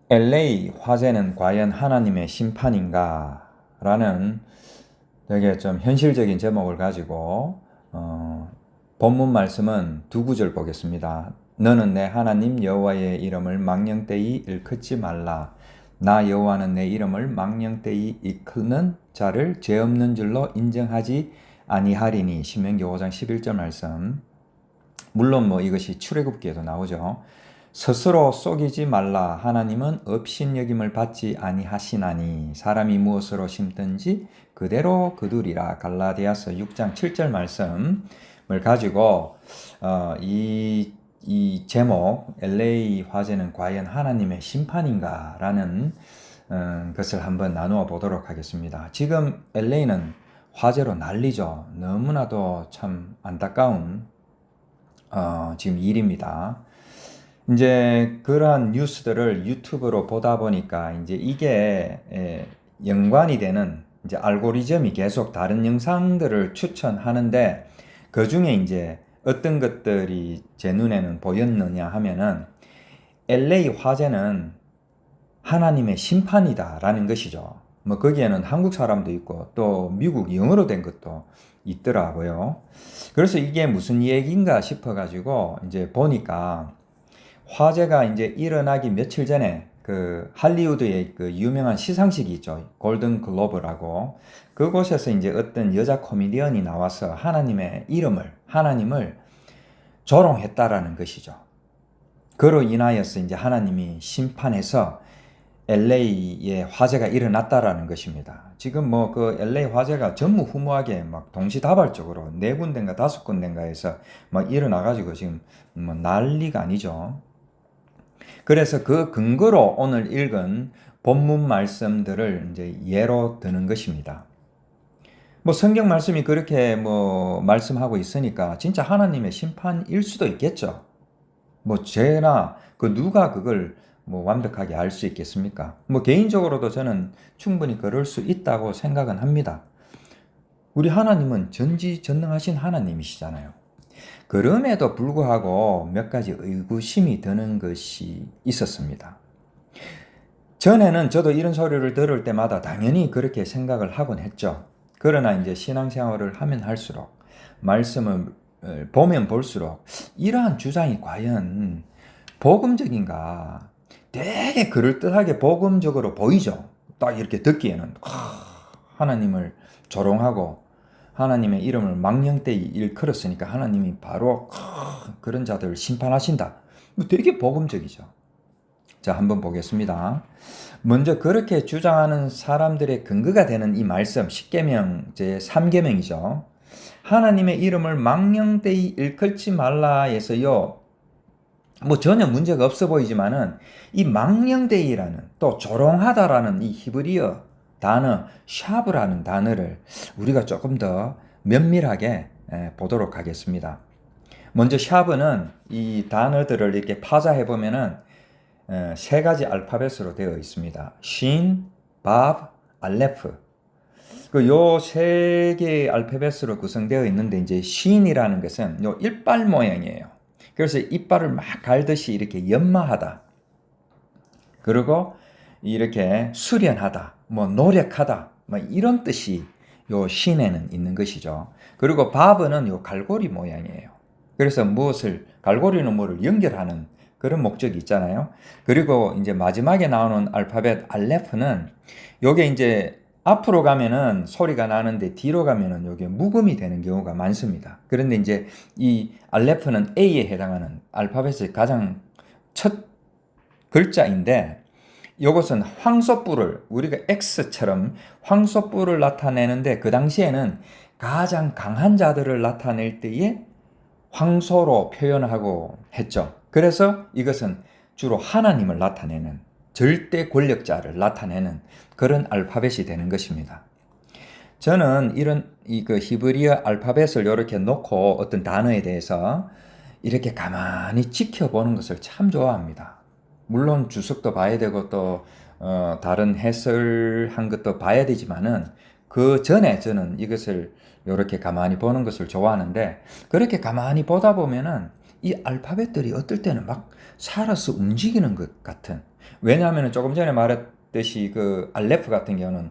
LA 화재는 과연 하나님의 심판인가? 라는 되게 좀 현실적인 제목을 가지고 본문 말씀은 두 구절 보겠습니다. 너는 내 하나님 여호와의 이름을 망령되이 일컫지 말라. 나 여호와는 내 이름을 망령되이 일컫는 자를 죄 없는 줄로 인정하지 아니하리니. 신명기 5장 11절 말씀. 물론 이것이 출애굽기에도 나오죠. 스스로 속이지 말라. 하나님은 업신여김을 받지 아니하시나니 사람이 무엇으로 심든지 그대로 거두리라. 갈라디아서 6장 7절 말씀을 가지고 이 제목 LA 화재는 과연 하나님의 심판인가 라는 것을 한번 나누어 보도록 하겠습니다. 지금 LA는 화재로 난리죠. 너무나도 참 안타까운 지금 일입니다. 이제 그러한 뉴스들을 유튜브로 보다 보니까 이제 이게 연관이 되는 이제 알고리즘이 계속 다른 영상들을 추천하는데, 그 중에 이제 어떤 것들이 제 눈에는 보였느냐 하면은 LA 화재는 하나님의 심판이다라는 것이죠. 거기에는 한국 사람도 있고 또 미국 영어로 된 것도 있더라고요. 그래서 이게 무슨 얘기인가 싶어가지고 이제 보니까 화재가 이제 일어나기 며칠 전에 그 할리우드의 그 유명한 시상식이 있죠. 골든 글로브라고. 그곳에서 이제 어떤 여자 코미디언이 나와서 하나님을 조롱했다라는 것이죠. 그로 인하여서 이제 하나님이 심판해서 LA에 화재가 일어났다라는 것입니다. 지금 그 LA 화재가 전무후무하게 막 동시다발적으로 4군데인가 5군데인가에서 막 일어나가지고 지금 난리가 아니죠. 그래서 그 근거로 오늘 읽은 본문 말씀들을 이제 예로 드는 것입니다. 성경 말씀이 그렇게 말씀하고 있으니까 진짜 하나님의 심판일 수도 있겠죠. 죄나 누가 그걸 완벽하게 알 수 있겠습니까? 개인적으로도 저는 충분히 그럴 수 있다고 생각은 합니다. 우리 하나님은 전지전능하신 하나님이시잖아요. 그럼에도 불구하고 몇 가지 의구심이 드는 것이 있었습니다. 전에는 저도 이런 소리를 들을 때마다 당연히 그렇게 생각을 하곤 했죠. 그러나 이제 신앙생활을 하면 할수록, 말씀을 보면 볼수록 이러한 주장이 과연 복음적인가? 되게 그럴듯하게 복음적으로 보이죠. 딱 이렇게 듣기에는 하나님을 조롱하고 하나님의 이름을 망령되이 일컬었으니까 하나님이 바로 그런 자들을 심판하신다. 되게 복음적이죠. 자, 한번 보겠습니다. 먼저 그렇게 주장하는 사람들의 근거가 되는 이 말씀, 십계명 제3계명이죠. 하나님의 이름을 망령되이 일컬지 말라에서요, 전혀 문제가 없어 보이지만은 이 망령되이라는, 또 조롱하다라는 이 히브리어 단어 샤브라는 단어를 우리가 조금 더 면밀하게 보도록 하겠습니다. 먼저 샤브는 이 단어들을 이렇게 파자해 보면은 3가지 알파벳으로 되어 있습니다. 신, 밥, 알레프. 요 3개의 알파벳으로 구성되어 있는데, 이제 신이라는 것은 요 이빨 모양이에요. 그래서 이빨을 막 갈듯이 이렇게 연마하다. 그리고 이렇게 수련하다, 노력하다, 이런 뜻이 요 신에는 있는 것이죠. 그리고 바브는 요 갈고리 모양이에요. 그래서 갈고리는 뭐를 연결하는 그런 목적이 있잖아요. 그리고 이제 마지막에 나오는 알파벳 알레프는 요게 이제 앞으로 가면은 소리가 나는데 뒤로 가면은 요게 묵음이 되는 경우가 많습니다. 그런데 이제 이 알레프는 A에 해당하는 알파벳의 가장 첫 글자인데, 이것은 황소뿔을, 우리가 X처럼 황소뿔을 나타내는데, 그 당시에는 가장 강한 자들을 나타낼 때에 황소로 표현하고 했죠. 그래서 이것은 주로 하나님을 나타내는, 절대 권력자를 나타내는 그런 알파벳이 되는 것입니다. 저는 이런 그 히브리어 알파벳을 이렇게 놓고 어떤 단어에 대해서 이렇게 가만히 지켜보는 것을 참 좋아합니다. 물론 주석도 봐야 되고 또 다른 해설한 것도 봐야 되지만은, 그 전에 저는 이것을 이렇게 가만히 보는 것을 좋아하는데, 그렇게 가만히 보다 보면은 이 알파벳들이 어떨 때는 막 살아서 움직이는 것 같은. 왜냐하면 조금 전에 말했듯이 그 알레프 같은 경우는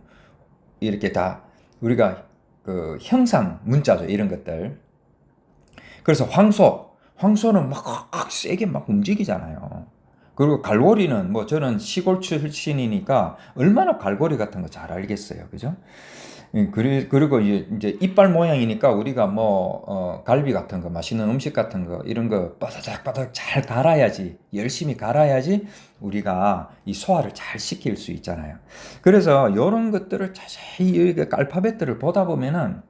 이렇게 다 우리가 그 형상 문자죠. 이런 것들. 그래서 황소는 막 세게 막 움직이잖아요. 그리고 갈고리는 뭐 저는 시골 출신이니까 얼마나 갈고리 같은 거 잘 알겠어요. 그죠? 그리고 이제 이빨 모양이니까 우리가 뭐, 갈비 같은 거, 맛있는 음식 같은 거, 이런 거 바삭바삭 잘 갈아야지, 열심히 갈아야지 우리가 이 소화를 잘 시킬 수 있잖아요. 그래서 이런 것들을 자세히 알파벳들을 보다 보면은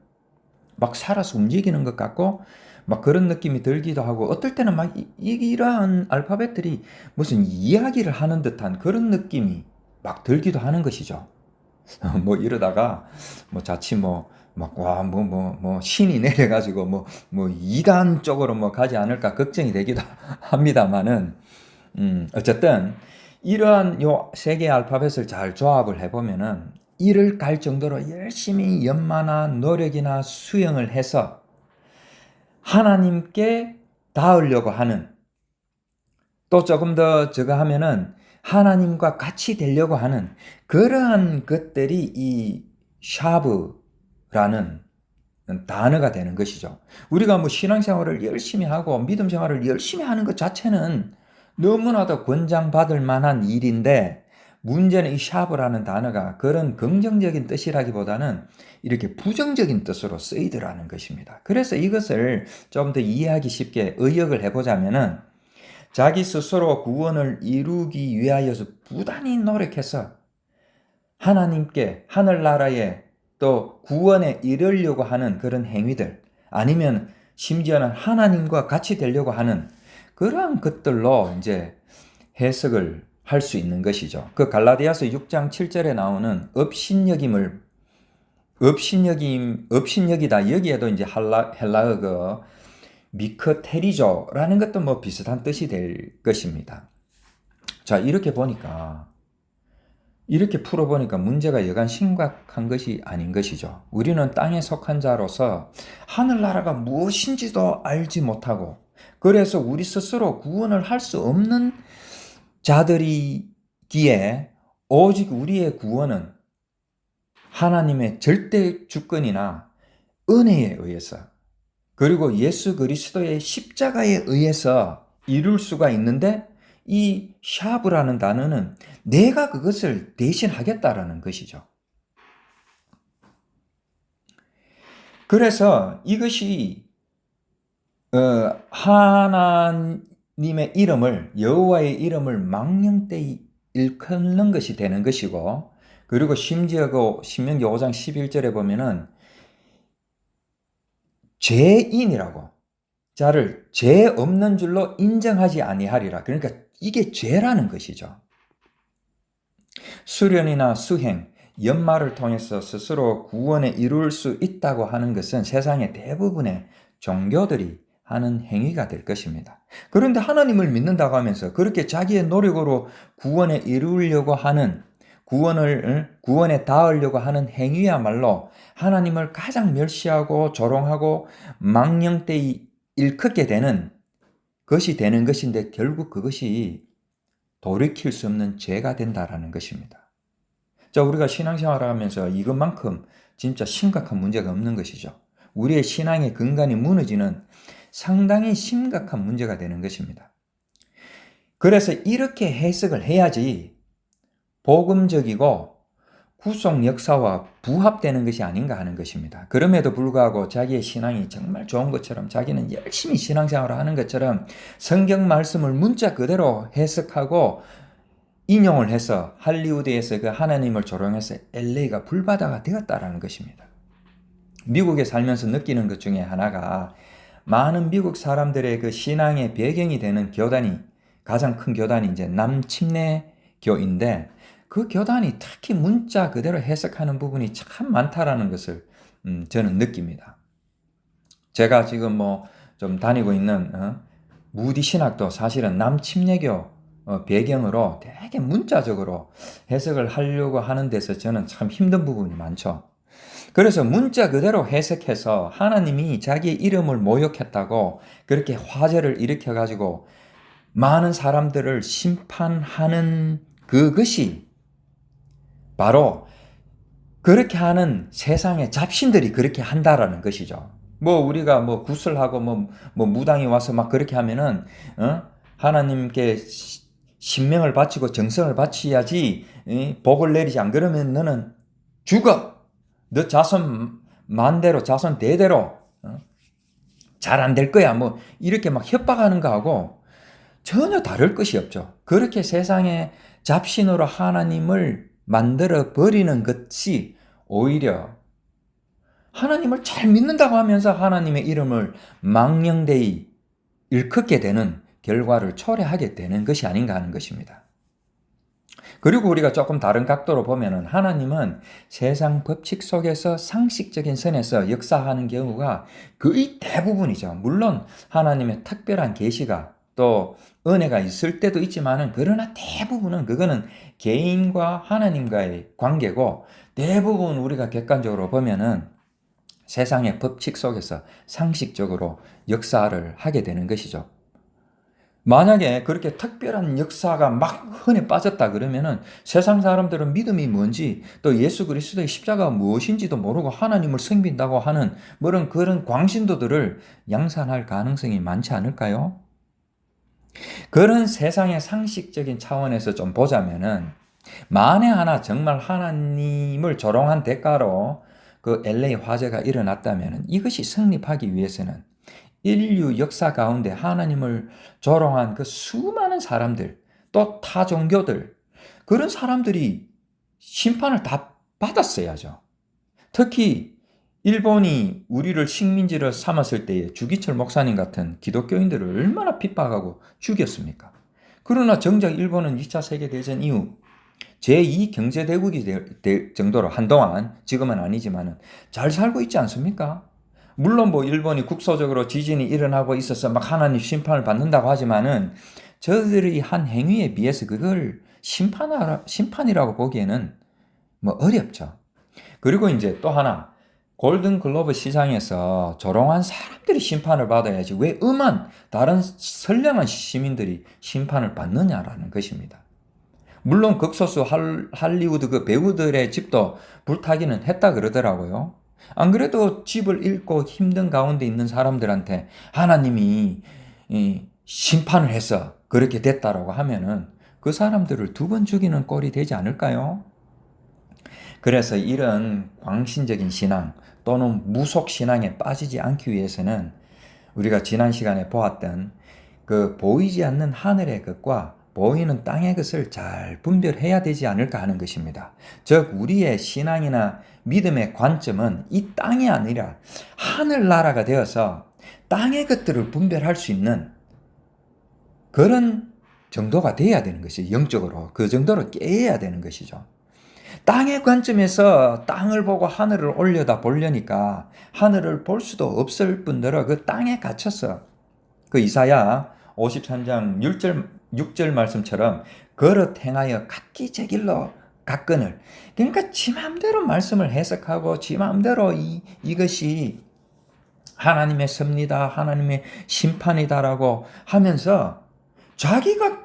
막 살아서 움직이는 것 같고, 막 그런 느낌이 들기도 하고, 어떨 때는 막 이러한 알파벳들이 무슨 이야기를 하는 듯한 그런 느낌이 막 들기도 하는 것이죠. 뭐 이러다가 뭐 자칫 뭐 막 와 뭐 신이 내려가지고 뭐 이단 쪽으로 뭐 가지 않을까 걱정이 되기도 합니다만은 어쨌든 이러한 요 세 개의 알파벳을 잘 조합을 해보면은 이를 갈 정도로 열심히 연마나 노력이나 수행을 해서 하나님께 닿으려고 하는, 또 조금 더 저거 하면은 하나님과 같이 되려고 하는 그러한 것들이 이 샤브라는 단어가 되는 것이죠. 우리가 뭐 신앙생활을 열심히 하고 믿음 생활을 열심히 하는 것 자체는 너무나도 권장받을 만한 일인데, 문제는 이 샤브라는 단어가 그런 긍정적인 뜻이라기보다는 이렇게 부정적인 뜻으로 쓰이더라는 것입니다. 그래서 이것을 좀 더 이해하기 쉽게 의역을 해보자면은 자기 스스로 구원을 이루기 위하여서 부단히 노력해서 하나님께, 하늘나라에 또 구원에 이르려고 하는 그런 행위들, 아니면 심지어는 하나님과 같이 되려고 하는 그러한 것들로 이제 해석을 할 수 있는 것이죠. 그 갈라디아서 6장 7절에 나오는 업신여기다. 여기에도 이제 헬라어 그 미크테리조라는 것도 뭐 비슷한 뜻이 될 것입니다. 자, 이렇게 풀어보니까 문제가 여간 심각한 것이 아닌 것이죠. 우리는 땅에 속한 자로서 하늘나라가 무엇인지도 알지 못하고, 그래서 우리 스스로 구원을 할 수 없는 자들이기에 오직 우리의 구원은 하나님의 절대 주권이나 은혜에 의해서, 그리고 예수 그리스도의 십자가에 의해서 이룰 수가 있는데, 이 샤브라는 단어는 내가 그것을 대신하겠다라는 것이죠. 그래서 이것이 하나님의 이름을, 여호와의 이름을 망령되이 일컫는 것이 되는 것이고, 그리고 심지어 그 신명기 5장 11절에 보면은 죄인이라고, 자를 죄 없는 줄로 인정하지 아니하리라. 그러니까 이게 죄라는 것이죠. 수련이나 수행, 연말을 통해서 스스로 구원에 이룰 수 있다고 하는 것은 세상의 대부분의 종교들이 하는 행위가 될 것입니다. 그런데 하나님을 믿는다고 하면서 그렇게 자기의 노력으로 구원에 이루려고 하는, 구원에 닿으려고 하는 행위야말로 하나님을 가장 멸시하고 조롱하고 망령되이 일컫게 되는 것이 되는 것인데, 결국 그것이 돌이킬 수 없는 죄가 된다라는 것입니다. 자, 우리가 신앙생활을 하면서 이것만큼 진짜 심각한 문제가 없는 것이죠. 우리의 신앙의 근간이 무너지는 상당히 심각한 문제가 되는 것입니다. 그래서 이렇게 해석을 해야지 복음적이고 구속 역사와 부합되는 것이 아닌가 하는 것입니다. 그럼에도 불구하고 자기의 신앙이 정말 좋은 것처럼, 자기는 열심히 신앙생활을 하는 것처럼 성경 말씀을 문자 그대로 해석하고 인용을 해서 할리우드에서 그 하나님을 조롱해서 LA가 불바다가 되었다라는 것입니다. 미국에 살면서 느끼는 것 중에 하나가, 많은 미국 사람들의 그 신앙의 배경이 되는 교단이, 가장 큰 교단이 이제 남침례교인데, 그 교단이 특히 문자 그대로 해석하는 부분이 참 많다라는 것을 저는 느낍니다. 제가 지금 뭐 좀 다니고 있는 무디 신학도 사실은 남침례교 배경으로 되게 문자적으로 해석을 하려고 하는 데서 저는 참 힘든 부분이 많죠. 그래서 문자 그대로 해석해서 하나님이 자기의 이름을 모욕했다고 그렇게 화제를 일으켜가지고 많은 사람들을 심판하는 그것이 바로 그렇게 하는 세상의 잡신들이 그렇게 한다라는 것이죠. 뭐 우리가 뭐 구슬하고 뭐 무당이 와서 막 그렇게 하면은 하나님께 신명을 바치고 정성을 바치야지 복을 내리지, 안 그러면 너는 죽어. 너 자손 만대로 자손 대대로 잘 안 될 거야. 뭐 이렇게 막 협박하는 거하고 전혀 다를 것이 없죠. 그렇게 세상에 잡신으로 하나님을 만들어 버리는 것이 오히려 하나님을 잘 믿는다고 하면서 하나님의 이름을 망령되이 일컫게 되는 결과를 초래하게 되는 것이 아닌가 하는 것입니다. 그리고 우리가 조금 다른 각도로 보면은 하나님은 세상 법칙 속에서 상식적인 선에서 역사하는 경우가 거의 대부분이죠. 물론 하나님의 특별한 계시가 또 은혜가 있을 때도 있지만은, 그러나 대부분은 그거는 개인과 하나님과의 관계고, 대부분 우리가 객관적으로 보면은 세상의 법칙 속에서 상식적으로 역사를 하게 되는 것이죠. 만약에 그렇게 특별한 역사가 막 흔해 빠졌다 그러면은 세상 사람들은 믿음이 뭔지, 또 예수 그리스도의 십자가가 무엇인지도 모르고 하나님을 섬긴다고 하는 그런 광신도들을 양산할 가능성이 많지 않을까요? 그런 세상의 상식적인 차원에서 좀 보자면은, 만에 하나 정말 하나님을 조롱한 대가로 그 LA 화재가 일어났다면 이것이 성립하기 위해서는 인류 역사 가운데 하나님을 조롱한 그 수많은 사람들, 또 타 종교들, 그런 사람들이 심판을 다 받았어야죠. 특히 일본이 우리를 식민지를 삼았을 때에 주기철 목사님 같은 기독교인들을 얼마나 핍박하고 죽였습니까? 그러나 정작 일본은 2차 세계대전 이후 제2 경제대국이 될 정도로 한동안, 지금은 아니지만 잘 살고 있지 않습니까? 물론 뭐 일본이 국소적으로 지진이 일어나고 있어서 막 하나님 심판을 받는다고 하지만은 저들이 한 행위에 비해서 그걸 심판이라고 보기에는 뭐 어렵죠. 그리고 이제 또 하나, 골든 글로브 시장에서 조롱한 사람들이 심판을 받아야지 왜 다른 선량한 시민들이 심판을 받느냐라는 것입니다. 물론 극소수 할리우드 그 배우들의 집도 불타기는 했다 그러더라고요. 안 그래도 집을 잃고 힘든 가운데 있는 사람들한테 하나님이 심판을 해서 그렇게 됐다라고 하면은 그 사람들을 2번 죽이는 꼴이 되지 않을까요? 그래서 이런 광신적인 신앙 또는 무속 신앙에 빠지지 않기 위해서는 우리가 지난 시간에 보았던 그 보이지 않는 하늘의 것과 보이는 땅의 것을 잘 분별해야 되지 않을까 하는 것입니다. 즉 우리의 신앙이나 믿음의 관점은 이 땅이 아니라 하늘나라가 되어서 땅의 것들을 분별할 수 있는 그런 정도가 돼야 되는 것이죠. 영적으로 그 정도로 깨야 되는 것이죠. 땅의 관점에서 땅을 보고 하늘을 올려다 보려니까 하늘을 볼 수도 없을 뿐더러 그 땅에 갇혀서 그 이사야 53장 6절 말씀처럼 그릇 행하여 각기 제 길로 갔거늘, 그러니까 지 마음대로 말씀을 해석하고 지 마음대로 이것이 하나님의 섭리다, 하나님의 심판이다라고 하면서 자기가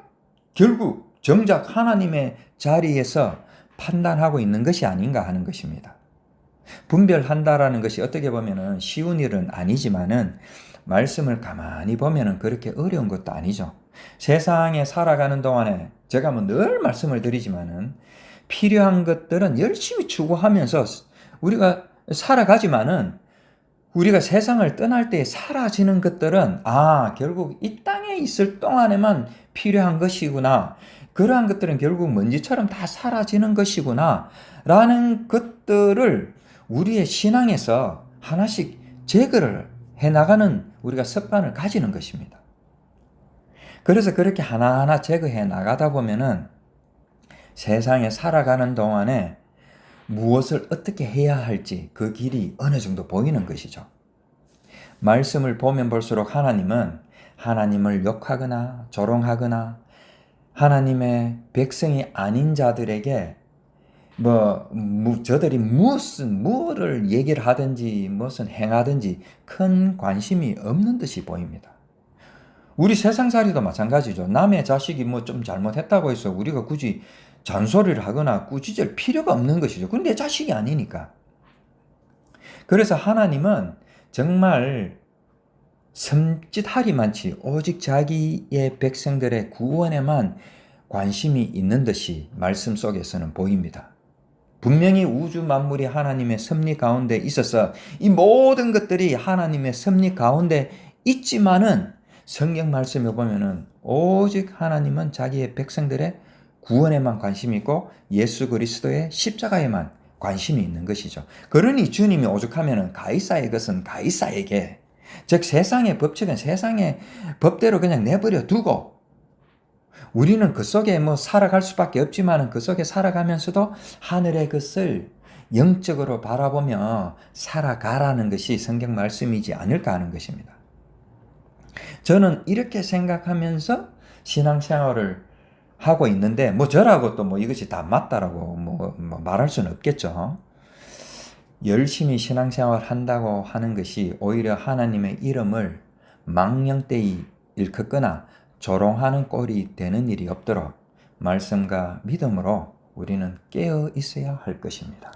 결국 정작 하나님의 자리에서 판단하고 있는 것이 아닌가 하는 것입니다. 분별한다라는 것이 어떻게 보면은 쉬운 일은 아니지만은 말씀을 가만히 보면은 그렇게 어려운 것도 아니죠. 세상에 살아가는 동안에 제가 뭐 늘 말씀을 드리지만은 필요한 것들은 열심히 추구하면서 우리가 살아가지만은 우리가 세상을 떠날 때 사라지는 것들은 결국 이 땅에 있을 동안에만 필요한 것이구나. 그러한 것들은 결국 먼지처럼 다 사라지는 것이구나. 라는 것들을 우리의 신앙에서 하나씩 제거를 해나가는 우리가 습관을 가지는 것입니다. 그래서 그렇게 하나하나 제거해 나가다 보면은 세상에 살아가는 동안에 무엇을 어떻게 해야 할지 그 길이 어느 정도 보이는 것이죠. 말씀을 보면 볼수록 하나님은 하나님을 욕하거나 조롱하거나 하나님의 백성이 아닌 자들에게 저들이 무엇을 얘기를 하든지 무엇을 행하든지 큰 관심이 없는 듯이 보입니다. 우리 세상살이도 마찬가지죠. 남의 자식이 뭐 좀 잘못했다고 해서 우리가 굳이 잔소리를 하거나 꾸짖을 필요가 없는 것이죠. 그건 내 자식이 아니니까. 그래서 하나님은 정말 섬짓하리만치 오직 자기의 백성들의 구원에만 관심이 있는 듯이 말씀 속에서는 보입니다. 분명히 우주 만물이 하나님의 섭리 가운데 있어서 이 모든 것들이 하나님의 섭리 가운데 있지만은 성경 말씀에 보면은 오직 하나님은 자기의 백성들의 구원에만 관심이 있고 예수 그리스도의 십자가에만 관심이 있는 것이죠. 그러니 주님이 오죽하면은 가이사의 것은 가이사에게, 즉 세상의 법칙은 세상의 법대로 그냥 내버려 두고 우리는 그 속에 살아갈 수밖에 없지만 그 속에 살아가면서도 하늘의 것을 영적으로 바라보며 살아가라는 것이 성경 말씀이지 않을까 하는 것입니다. 저는 이렇게 생각하면서 신앙생활을 하고 있는데 저라고 또 이것이 다 맞다라고 말할 수는 없겠죠. 열심히 신앙생활 한다고 하는 것이 오히려 하나님의 이름을 망령되이 일컫거나 조롱하는 꼴이 되는 일이 없도록 말씀과 믿음으로 우리는 깨어 있어야 할 것입니다.